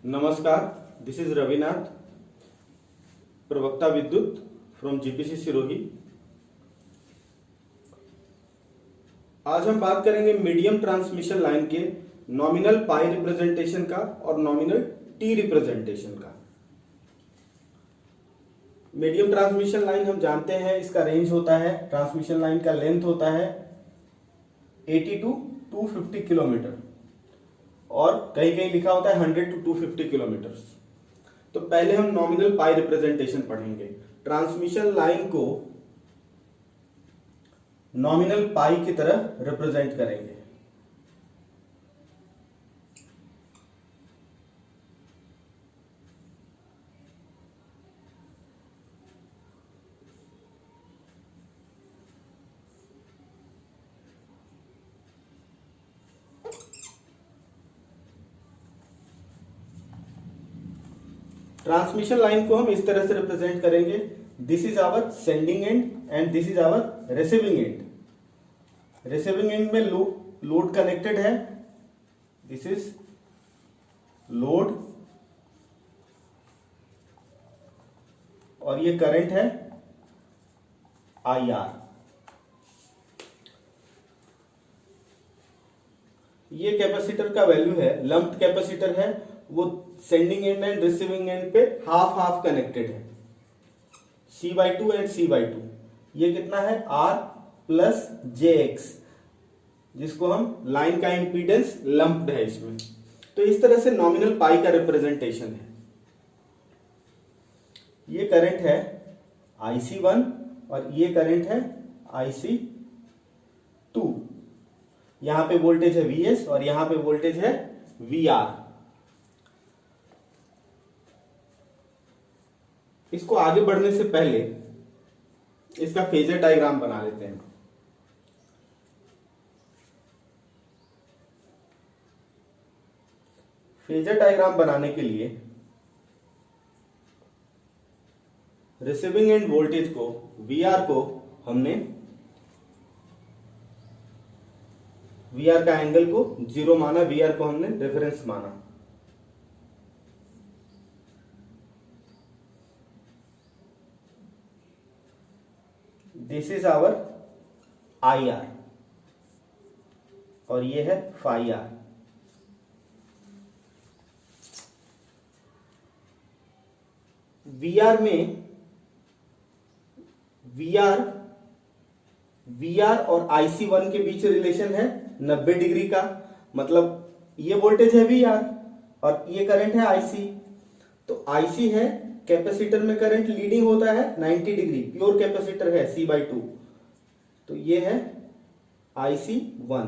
नमस्कार, this is Ravinath, प्रवक्ता विद्युत फ्रॉम जीपीसी सिरोही। आज हम बात करेंगे मीडियम ट्रांसमिशन लाइन के नॉमिनल पाई रिप्रेजेंटेशन का और नॉमिनल टी रिप्रेजेंटेशन का। मीडियम ट्रांसमिशन लाइन हम जानते हैं, इसका रेंज होता है, ट्रांसमिशन लाइन का लेंथ होता है 80 टू 250 किलोमीटर और कहीं कहीं लिखा होता है 100 टू 250 किलोमीटर। तो पहले हम नॉमिनल पाई रिप्रेजेंटेशन पढ़ेंगे। ट्रांसमिशन लाइन को नॉमिनल पाई की तरह रिप्रेजेंट करेंगे। ट्रांसमिशन लाइन को हम इस तरह से रिप्रेजेंट करेंगे। This is our sending end and this is our receiving end. Receiving end में लोड कनेक्टेड है, दिस इज लोड और ये करंट है IR। ये कैपेसिटर का वैल्यू है, लंप्ड कैपेसिटर है, वो sending end and receiving and पे हाफ हाफ कनेक्टेड है, C/2 एंड C/2। ये कितना है R प्लस JX, जिसको हम लाइन का इंपीडेंस लंप्ड है इसमें। तो इस तरह से नॉमिनल पाई का रिप्रेजेंटेशन है। ये करंट है IC1 और ये करंट है IC2। यहां पे वोल्टेज है VS और यहां पे वोल्टेज है VR। इसको आगे बढ़ने से पहले इसका फेजर डायग्राम बना लेते हैं। फेजर डायग्राम बनाने के लिए रिसीविंग एंड वोल्टेज को VR को हमने VR का एंगल को 0 माना, VR को हमने रेफरेंस माना। दिस इज आवर IR और ये है phi R। VR में VR और IC1 के बीच रिलेशन है 90 डिग्री का। मतलब ये वोल्टेज है VR और ये करंट है IC। तो IC है, कैपेसिटर में करंट लीडिंग होता है 90 डिग्री, प्योर कैपेसिटर है C/2। तो ये है IC1।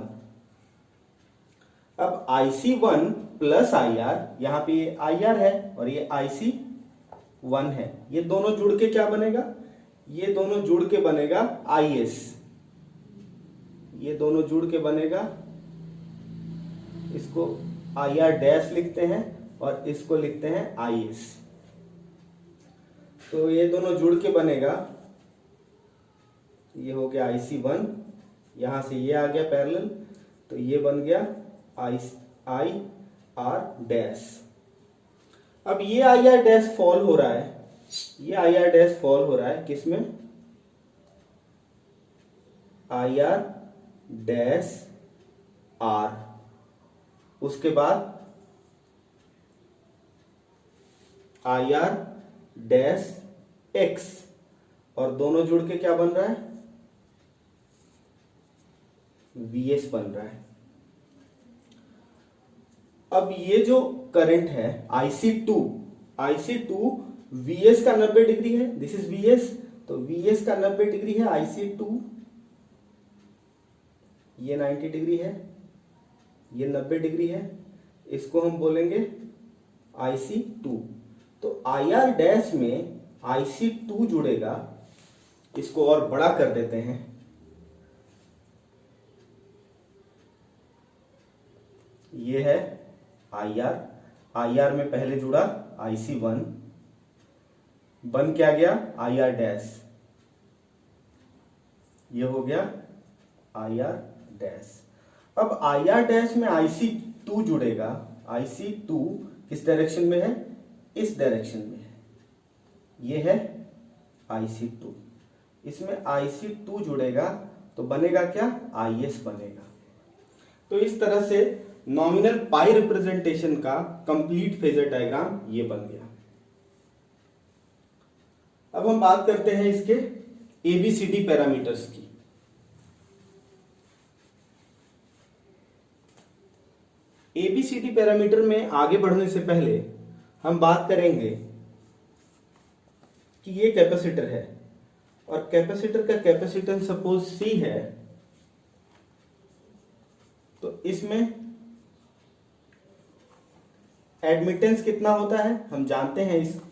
अब IC1 प्लस IR, यहां पे ये IR है और ये IC1 है। ये दोनों जुड़ के क्या बनेगा? ये दोनों जुड़ के बनेगा IS। ये दोनों जुड़ के बनेगा, इसको IR डैश लिखते हैं और इसको लिखते हैं IS। तो ये दोनों जुड़ के बनेगा, ये हो गया IC1, यहां से ये आ गया पैरेलल, तो ये बन गया IR डैश। अब ये IR डैश फॉल हो रहा है, ये IR डैश फॉल हो रहा है किसमें? IR dash R। उसके बाद IR डैश X और दोनों जुड़ के क्या बन रहा है? VS बन रहा है। अब ये जो करंट है IC2 VS का 90 डिग्री है, दिस इज VS, तो VS का 90 डिग्री है, IC2 ये 90 डिग्री है, ये 90 डिग्री है, इसको हम बोलेंगे IC2। तो IR डैश में IC2 जुड़ेगा, इसको और बड़ा कर देते हैं। ये है IR में पहले जुड़ा IC1, बन क्या गया? IR dash. ये हो गया IR डैश। अब IR डैश में IC2 जुड़ेगा, IC2 किस किस डायरेक्शन में है, इस डायरेक्शन में है, ये है IC2। इसमें IC2 जुड़ेगा तो बनेगा क्या, IS बनेगा। तो इस तरह से नॉमिनल पाई रिप्रेजेंटेशन का कंप्लीट फेजर डायग्राम ये बन गया। अब हम बात करते हैं इसके ABCD पैरामीटर्स की। ABCD पैरामीटर में आगे बढ़ने से पहले हम बात करेंगे कि ये कैपेसिटर है और कैपेसिटर का कैपेसिटेंस सपोज C है, तो इसमें एडमिटेंस कितना होता है हम जानते हैं।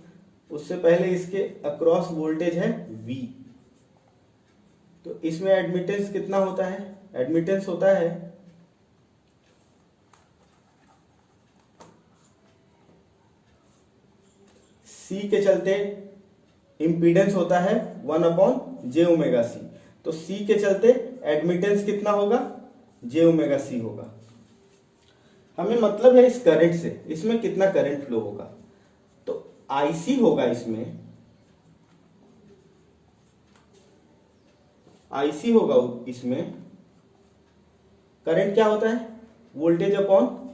उससे पहले इसके अक्रॉस वोल्टेज है V, तो इसमें एडमिटेंस कितना होता है, एडमिटेंस होता है C के चलते इंपीडेंस होता है 1/j⍵c, तो C के चलते एडमिटेंस कितना होगा, j⍵c होगा। हमें मतलब है इस करंट से, इसमें कितना करंट फ्लो होगा, तो IC होगा, इसमें करंट क्या होता है, वोल्टेज अपॉन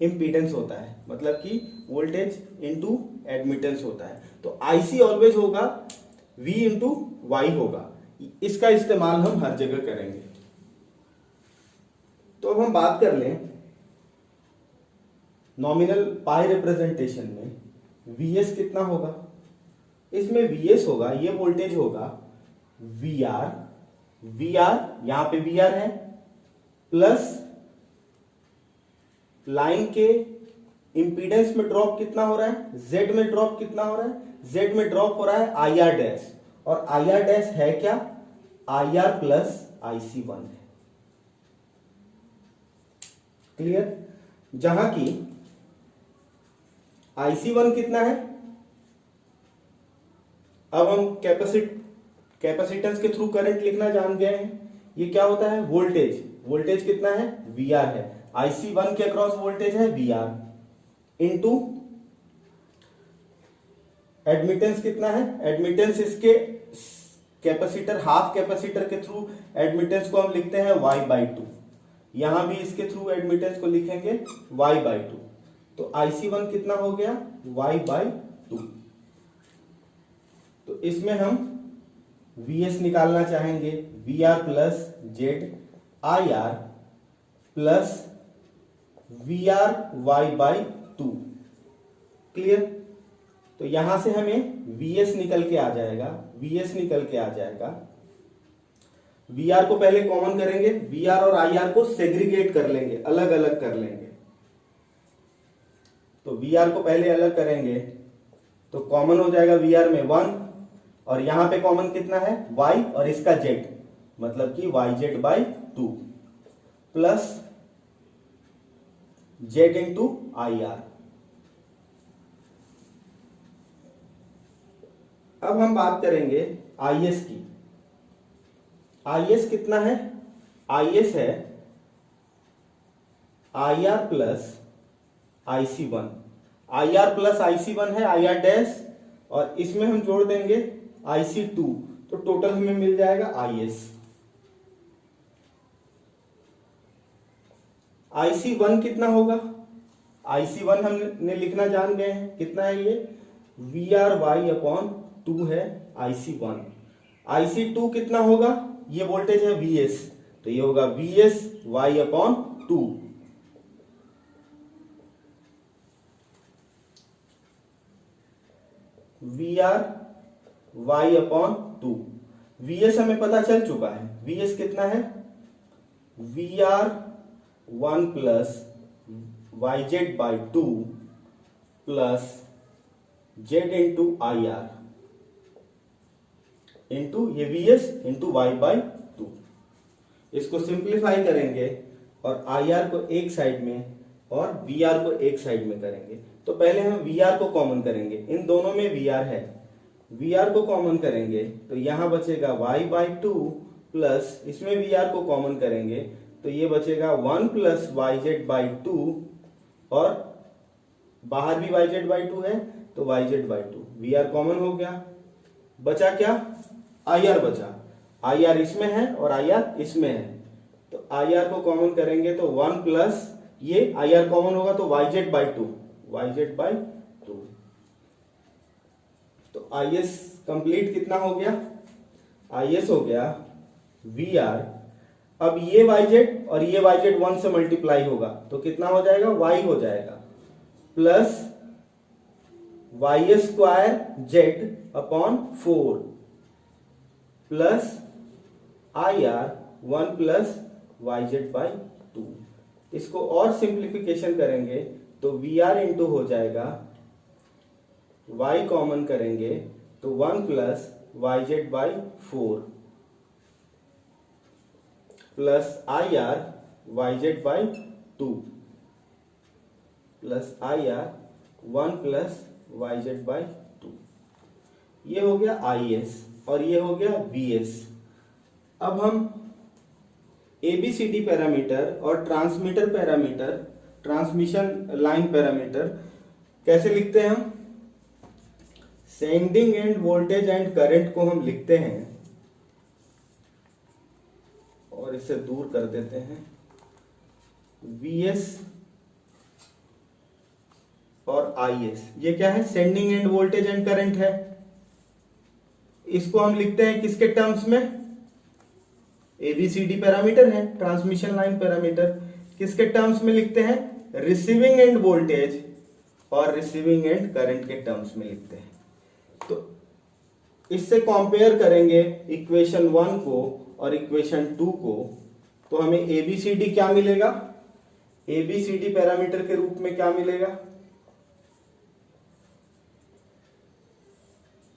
इंपीडेंस होता है, मतलब कि वोल्टेज इनटू एडमिटेंस होता है। तो IC ऑलवेज होगा V इंटू वाई होगा। इसका इस्तेमाल हम हर जगह करेंगे। तो अब हम बात कर लें नॉमिनल पाई रिप्रेजेंटेशन में Vs कितना होगा। इसमें Vs होगा, ये वोल्टेज होगा VR, यहां पे VR है, प्लस लाइन के इंपीडेंस में ड्रॉप कितना हो रहा है, Z में ड्रॉप कितना हो रहा है, Z में ड्रॉप हो रहा है IR डैश, और IR डैश है क्या, IR प्लस IC1 है। क्लियर। जहां की IC1 कितना है, अब हम कैपेसिटेंस के थ्रू करंट लिखना जान गए हैं। ये क्या होता है, वोल्टेज कितना है, VR है, IC1 के अक्रॉस वोल्टेज है VR, इनटू एडमिटेंस कितना है, एडमिटेंस इसके कैपेसिटर, हाफ कैपेसिटर के थ्रू एडमिटेंस को हम लिखते हैं Y/2, यहां भी इसके थ्रू एडमिटेंस को लिखेंगे Y/2, तो IC1 कितना हो गया, Y/2। तो इसमें हम Vs निकालना चाहेंगे, VR plus ZIR plus VR Y/2। Clear. तो यहां से हमें Vs निकल के आ जाएगा, VR को पहले कॉमन करेंगे, VR और IR को सेग्रीगेट कर लेंगे, अलग अलग कर लेंगे। तो VR को पहले अलग करेंगे तो कॉमन हो जाएगा VR में 1, और यहां पे कॉमन कितना है Y और इसका Z, मतलब कि YZ/2 plus Z into IR। अब हम बात करेंगे IS की। IS कितना है, IS है IR plus IC1, IR plus IC1 है IR डैश, और इसमें हम जोड़ देंगे IC2, तो टोटल हमें मिल जाएगा IS। IC1 कितना होगा, IC1 हमने लिखना जान गए हैं, कितना है ये, VRY/2 है IC1। IC2 कितना होगा, ये वोल्टेज है VS, तो ये होगा VSY/2। VRY/2, VS हमें पता चल चुका है, VS कितना है, VR1 plus YZ/2 plus Z into IR into ये VS इंटू Y/2। इसको सिंप्लीफाई करेंगे और IR को एक साइड में और VR को एक साइड में करेंगे। तो पहले हम VR को कॉमन करेंगे, इन दोनों में VR है, VR को कॉमन करेंगे तो यहां बचेगा Y/2 प्लस इसमें VR को कॉमन करेंगे तो ये बचेगा 1 प्लस YZ/2 और बाहर भी yz/2 है तो yz/2, VR कॉमन हो गया, बचा क्या, IR बचा। IR इसमें है और IR इसमें है, तो IR को कॉमन करेंगे तो 1 प्लस ये IR कॉमन होगा तो yz/2, yz/2। तो IS कंप्लीट कितना हो गया, IS हो गया VR। अब ये yz और ये yz 1 से मल्टीप्लाई होगा तो कितना हो जाएगा, y हो जाएगा plus y²z/4 plus IR 1 plus yz/2। इसको और सिंप्लीफिकेशन करेंगे तो VR इंटू हो जाएगा, y कॉमन करेंगे तो 1 plus yz/4 plus IR yz/2 plus IR 1 plus yz/2। ये हो गया IS और ये हो गया VS। अब हम ABCD पैरामीटर और transmitter parameter, transmission line parameter कैसे लिखते हैं हम, sending end voltage and current को हम लिखते हैं और इसे दूर कर देते हैं, VS और IS। ये क्या है, sending end voltage and current है। इसको हम लिखते हैं किसके टर्म्स में, ABCD पैरामीटर है, ट्रांसमिशन लाइन पैरामीटर, किसके टर्म्स में लिखते हैं, रिसीविंग एंड वोल्टेज और रिसीविंग एंड करंट के टर्म्स में लिखते हैं। तो इससे कंपेयर करेंगे इक्वेशन 1 को और इक्वेशन 2 को, तो हमें ABCD क्या मिलेगा, ABCD पैरामीटर के रूप में क्या मिलेगा,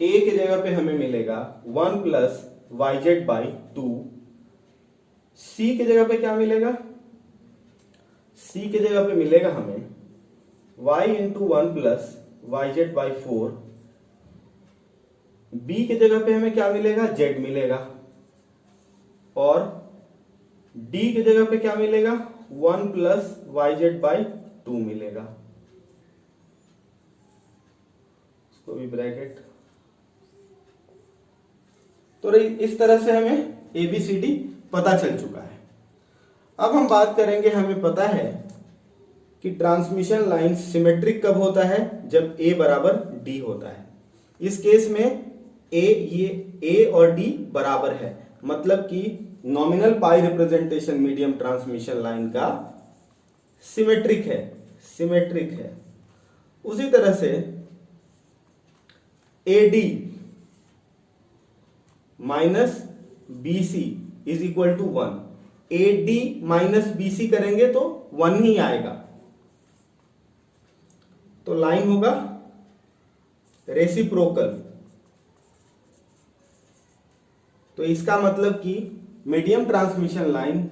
A की जगह पे हमें मिलेगा 1 प्लस yz/2, C की जगह पे क्या मिलेगा, C की जगह पे मिलेगा हमें y into 1 plus yz/4, B की जगह पे हमें क्या मिलेगा, Z मिलेगा, और D की जगह पे क्या मिलेगा, 1 प्लस yz/2 मिलेगा, इसको भी ब्रैकेट। तो इस तरह से हमें ABCD पता चल चुका है। अब हम बात करेंगे, हमें पता है कि ट्रांसमिशन लाइन सिमेट्रिक कब होता है, जब A बराबर D होता है। इस केस में A और D बराबर है, मतलब कि nominal pi representation medium transmission line का सिमेट्रिक है। उसी तरह से AD minus BC is equal to 1, AD minus BC करेंगे तो 1 ही आएगा, तो लाइन होगा रेसिप्रोकल। तो इसका मतलब कि मीडियम ट्रांसमिशन लाइन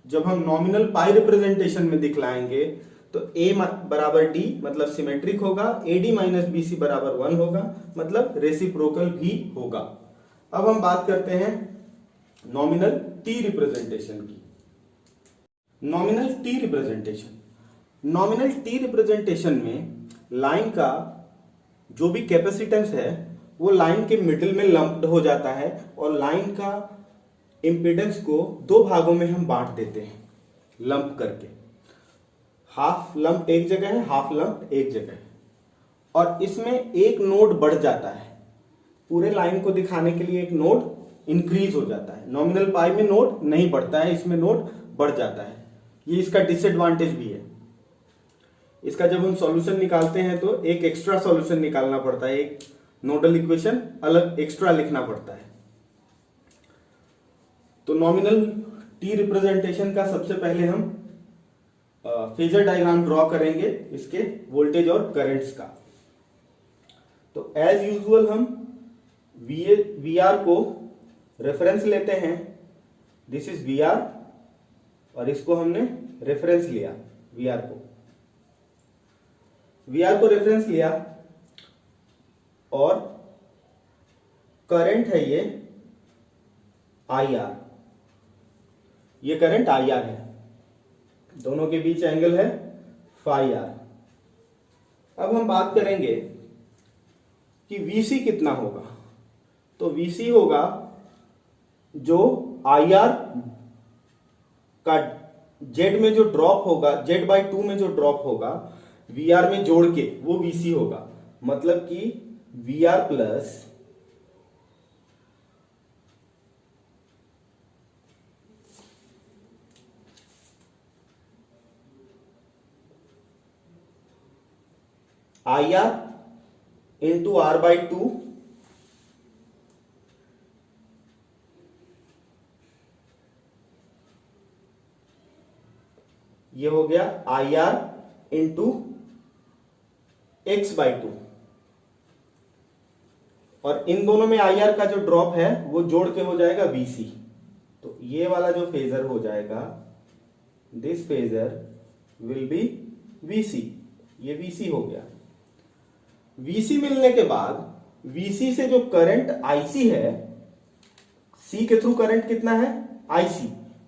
जब हम नॉमिनल पाई रिप्रेजेंटेशन में दिखलाएंगे तो A बराबर D मतलब सिमेट्रिक होगा, AD माइनस BC बराबर 1 होगा, मतलब रेसिप्रोकल भी होगा। अब हम बात करते हैं नॉमिनल T रिप्रेजेंटेशन की। नॉमिनल T रिप्रेजेंटेशन में लाइन का जो भी कैपेसिटेंस है वो लाइन के मिडिल में लंप्ड हो जाता है और लाइन का इंपीडेंस को दो भागों में हम बांट देते हैं लंप करके। हाफ लंप एक जगह है, हाफ लंप एक जगह है, और इसमें एक नोड बढ़ जाता है। पूरे लाइन को दिखाने के लिए एक नोड इंक्रीज हो जाता है। नॉमिनल पाई में नोड नहीं बढ़ता है, इसमें नोड बढ़ जाता है। ये इसका डिसएडवांटेज भी है। इसका जब हम सॉल्यूशन निकालते हैं तो एक एक्स्ट्रा सॉल्यूशन निकालना पड़ता है, एक नोडल इक्वेशन अलग एक्स्ट्रा लिखना पड़ता है। तो नॉमिनल टी रिप्रेजेंटेशन का सबसे पहले हम फेजर डायग्राम ड्रॉ करेंगे इसके वोल्टेज और करंट्स का। तो एज यूजुअल हम VR को रेफरेंस लेते हैं, दिस इज VR, और इसको हमने रेफरेंस लिया। VR को रेफरेंस लिया और करंट है ये IR, ये करंट IR है, दोनों के बीच एंगल है phi r। अब हम बात करेंगे कि VC कितना होगा। तो VC होगा जो IR का Z में जो ड्रॉप होगा, Z/2 में जो ड्रॉप होगा VR में जोड़ के, वो VC होगा। मतलब कि VR plus IR into R/2 ये हो गया IR इंटू X/2, और इन दोनों में IR का जो ड्रॉप है वो जोड़ के हो जाएगा VC। तो ये वाला जो फेजर हो जाएगा, this phasor will be VC। ये VC हो गया। VC मिलने के बाद VC से जो करंट IC है, C के थ्रू करंट कितना है IC,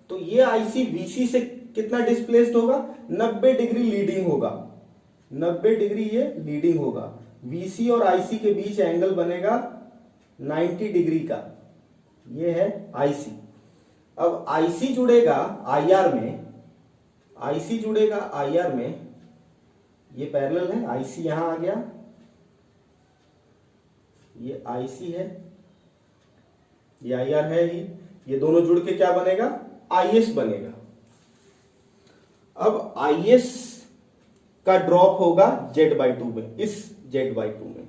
तो ये IC VC से कितना डिस्प्लेस्ड होगा, 90 डिग्री लीडिंग होगा। 90 डिग्री ये लीडिंग होगा। VC और IC के बीच एंगल बनेगा 90 डिग्री का, ये है IC। अब IC जुड़ेगा IR में, IC जुड़ेगा IR में, ये पैरेलल है, IC यहां आ गया, ये IC है, ये IR है ही, ये दोनों जुड़ के क्या बनेगा, IS बनेगा। अब IS का ड्रॉप होगा Z/2 में, इस Z/2 में।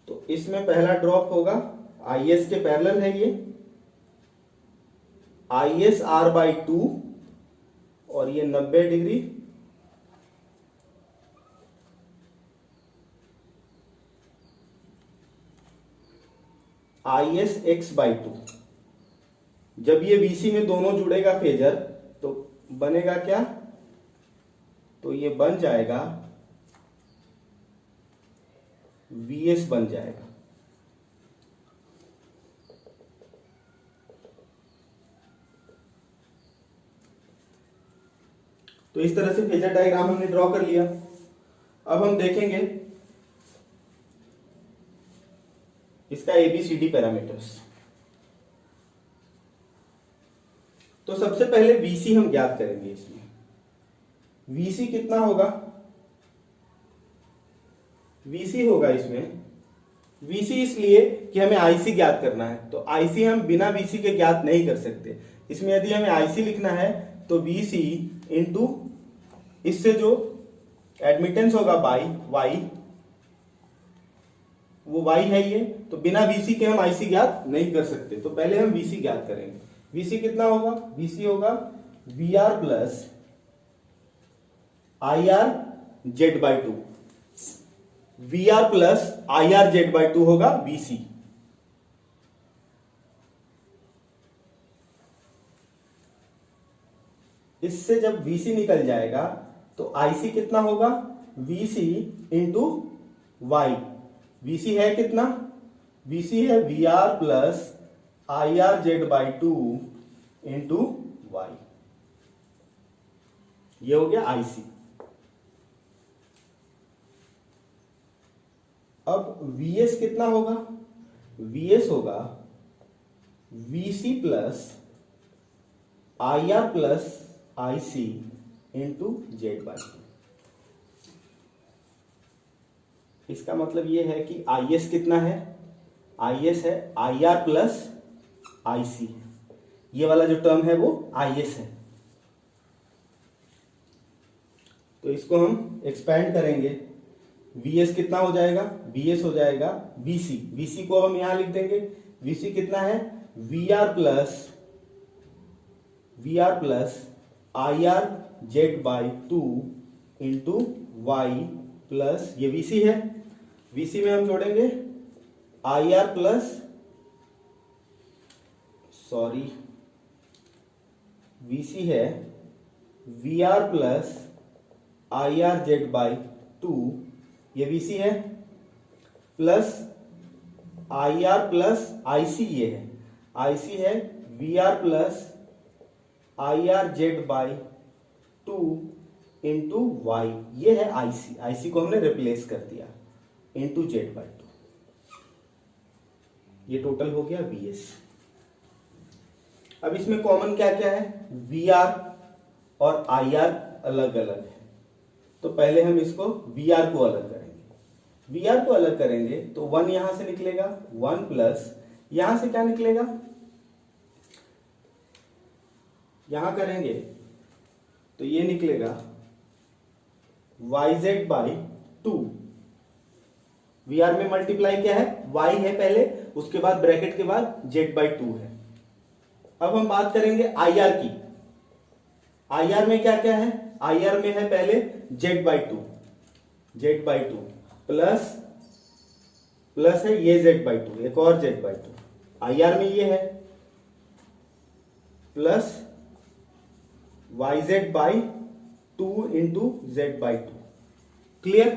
तो इसमें पहला ड्रॉप होगा, IS के पैरेलल है ये, IS R/2, और ये 90 डिग्री, IS X/2। जब ये VC में दोनों जुड़ेगा फेजर, तो बनेगा क्या, तो ये बन जाएगा VS बन जाएगा। तो इस तरह से फेजर डायग्राम हमने ड्रॉ कर लिया। अब हम देखेंगे इसका ABCD पैरामीटर्स। तो सबसे पहले VC हम ज्ञात करेंगे। इसमें VC कितना होगा, VC होगा इसमें, VC इसलिए कि हमें IC ज्ञात करना है, तो IC हम बिना VC के ज्ञात नहीं कर सकते। इसमें यदि हमें IC लिखना है तो VC इंटू इससे जो एडमिटेंस होगा Y, वो Y है ये, तो बिना VC के हम IC ज्ञात नहीं कर सकते। तो पहले हम VC ज्ञात करेंगे। VC कितना होगा, VC होगा VR plus IR Z/2। VR plus IR Z/2 होगा VC। इससे जब VC निकल जाएगा तो IC कितना होगा, VC इंटू Y। VC है कितना, VC है VR plus IR Z/2 into Y। ये हो गया IC। अब VS कितना होगा, VS होगा VC plus IR plus IC into Z/2। इसका मतलब ये है कि IS कितना है, IS है IR प्लस IC, ये वाला जो टर्म है वो IS है। तो इसको हम एक्सपेंड करेंगे, VS कितना हो जाएगा, VS हो जाएगा VC। VC को हम यहां लिख देंगे, VC कितना है, VR plus IR Z/2 into Y plus, ये VC है, VC में हम जोड़ेंगे IR प्लस, सॉरी VC है VR प्लस IR Z/2, ये VC है, प्लस IR प्लस IC, ये है IC है VR plus IR Z/2 into y, ये है आईसी, आईसी को हमने रिप्लेस कर दिया, इंटू Z/2, ये टोटल हो गया VS। अब इसमें कॉमन क्या क्या है, VR और IR अलग अलग है, तो पहले हम इसको VR को अलग करेंगे। VR को अलग करेंगे तो 1 यहां से निकलेगा, 1 प्लस यहां से क्या निकलेगा, यहां करेंगे तो ये निकलेगा YZ/2। VR में मल्टीप्लाई क्या है, Y है पहले, उसके बाद ब्रैकेट के बाद Z/2 है। अब हम बात करेंगे IR की। IR में क्या क्या है, IR में है पहले Z/2 प्लस है ये Z/2, एक और Z/2, IR में ये है plus YZ/2 into Z/2। Clear?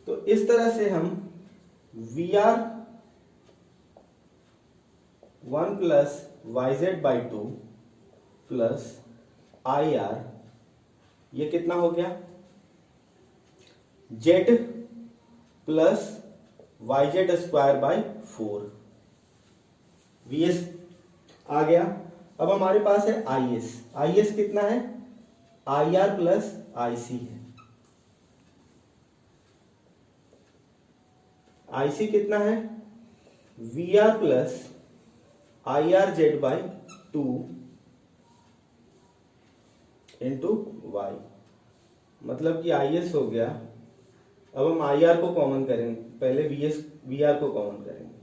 तो इस तरह से हम VR 1 plus YZ/2 plus IR, ये कितना हो गया, Z प्लस YZ²/4, VS आ गया। अब हमारे पास है IS कितना है, IR प्लस IC है, IC कितना है, VR plus IRZ/2 into Y, मतलब कि IS हो गया। अब हम IR को कॉमन करेंगे, पहले VR को कॉमन करेंगे,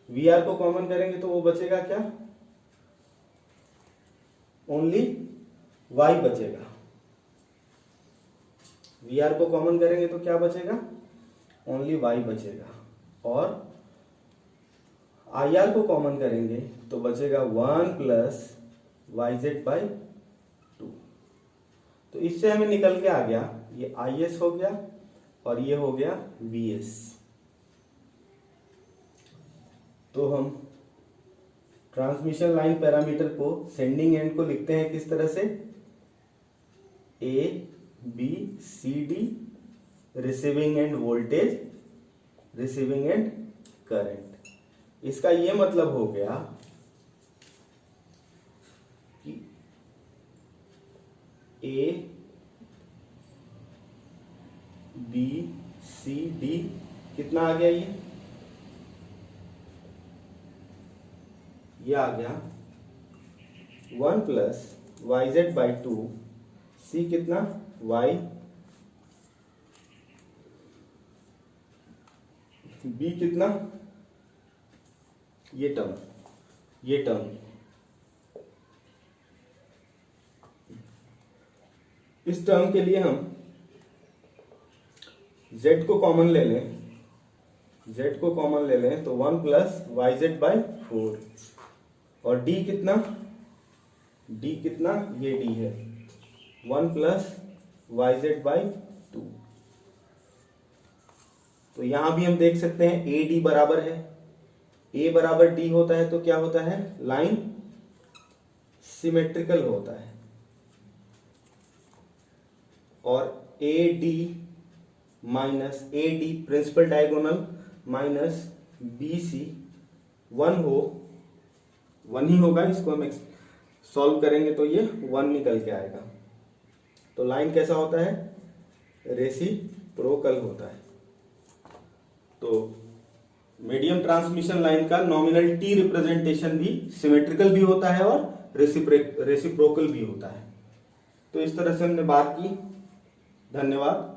VR को कॉमन करेंगे तो वो बचेगा क्या, ओनली Y बचेगा। VR को कॉमन करेंगे तो क्या बचेगा, ओनली Y बचेगा, और IR को कॉमन करेंगे तो बचेगा 1 प्लस YZ/2। तो इससे हमें निकल के आ गया, ये IS हो गया और ये हो गया VS। तो हम ट्रांसमिशन लाइन पैरामीटर को, सेंडिंग एंड को लिखते हैं किस तरह से, ABCD, receiving end voltage, receiving end current. इसका ये मतलब हो गया कि ABCD कितना आ गया, ये आ गया 1 प्लस YZ/2, C कितना, Y, B कितना, ये टर्म इस टर्म के लिए हम Z को कॉमन ले लें, तो 1 प्लस YZ/4, और D कितना, ये D है 1 प्लस YZ/2। तो यहां भी हम देख सकते हैं AD बराबर है, A बराबर D होता है तो क्या होता है, लाइन सिमेट्रिकल होता है, और AD minus AD principal diagonal minus BC 1 ही होगा, इसको हम सॉल्व करेंगे तो ये 1 निकल के आएगा। तो लाइन कैसा होता है, रेसिप्रोकल होता है। तो मीडियम ट्रांसमिशन लाइन का नॉमिनल T रिप्रेजेंटेशन भी सिमेट्रिकल भी होता है और रेसिप्रोकल भी होता है। तो इस तरह से हमने बात की। धन्यवाद।